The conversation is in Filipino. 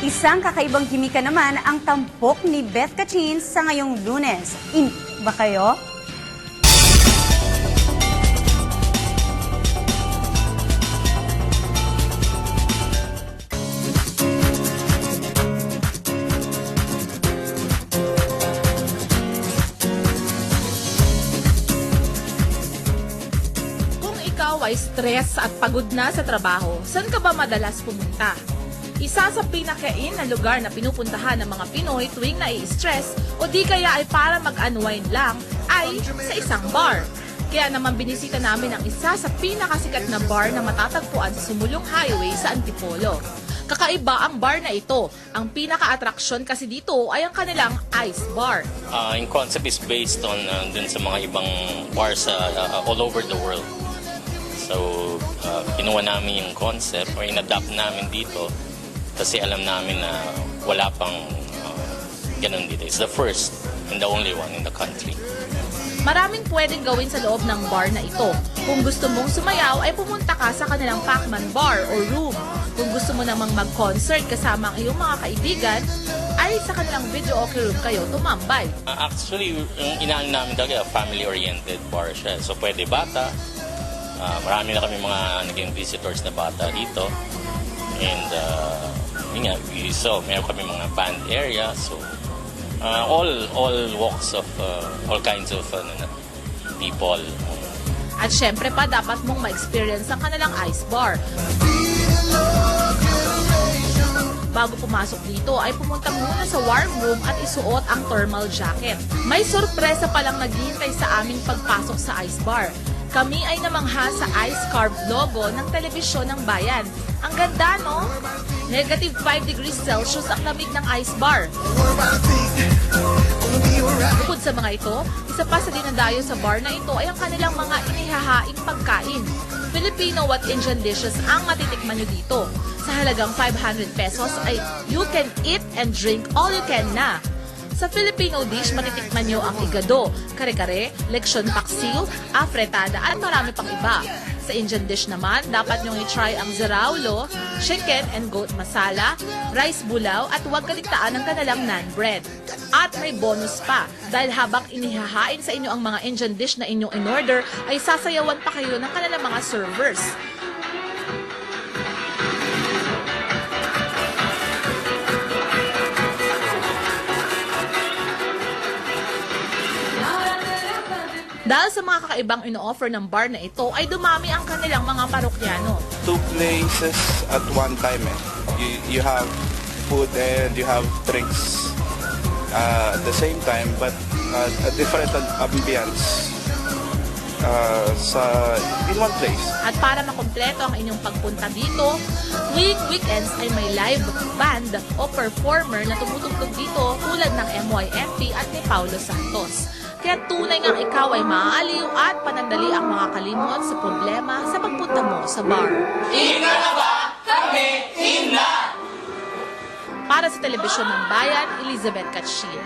Isang kakaibang kimika naman ang tampok ni Beth Cachin sa ngayong Lunes. Ba kayo? Kung ikaw ay stress at pagod na sa trabaho, saan ka ba madalas pumunta? Isa sa pinakain na lugar na pinupuntahan ng mga Pinoy tuwing nai-stress o di kaya ay para mag-unwind lang ay sa isang bar. Kaya naman binisita namin ang isa sa pinakasikat na bar na matatagpuan sa Sumulong Highway sa Antipolo. Kakaiba ang bar na ito. Ang pinaka-atraksyon kasi dito ay ang kanilang ice bar. Yung concept is based on dun sa mga ibang bars all over the world. So, kinuha namin yung concept or in-adapt namin dito kasi alam namin na wala pang ganun dito. It's the first and the only one in the country. Maraming pwedeng gawin sa loob ng bar na ito. Kung gusto mong sumayaw ay pumunta ka sa kanilang Pacman bar o room. Kung gusto mo namang mag-concert kasama ang iyong mga kaibigan, ay sa kanilang video okay room kayo tumambay. Actually, yung inaano namin talaga, family-oriented bar siya. So pwede bata. Marami na kami mga naging visitors na bata dito. And yun nga, so meron kami mga band area. So all walks of all kinds of people. At syempre pa, dapat mong ma-experience ang kanilang ice bar. Bago pumasok dito ay pumunta muna sa warm room at isuot ang thermal jacket. May sorpresa palang naghihintay sa aming pagpasok sa ice bar. Kami ay namangha sa ice carved logo ng telebisyon ng bayan. Ang ganda, no? Negative 5 degrees Celsius ang lamig ng ice bar. Bukod sa mga ito, isa pa sa dinadayo sa bar na ito ay ang kanilang mga inihahaing pagkain. Filipino at Indian dishes ang matitikman nyo dito. Sa halagang 500 pesos ay you can eat and drink all you can na. Sa Filipino dish, matitikman nyo ang igado, kare-kare, leksyon paksiw, afretada at marami pang iba. Sa Indian dish naman, dapat nyong i-try ang zaraulo, chicken and goat masala, rice bulaw at huwag kaligtaan ang kanilang naan bread. At may bonus pa, dahil habang inihahain sa inyo ang mga Indian dish na inyong in-order, ay sasayawan pa kayo ng kanilang mga servers. Dahil sa mga kakaibang ino-offer ng bar na ito, ay dumami ang kanilang mga parokyano. Two places at one time. You have food and you have drinks at the same time, but a different ambience in one place. At para makumpleto ang inyong pagpunta dito, tuwing weekends ay may live band o performer na tumutugtog dito tulad ng MYMP at ni Paulo Santos. Kaya tunay ngang ikaw ay maaaliw at panandali ang mga kalimot sa problema sa pagpunta mo sa bar. Hina na ba? Kami, hina! Para sa Telebisyon ng Bayan, Elizabeth Cachin.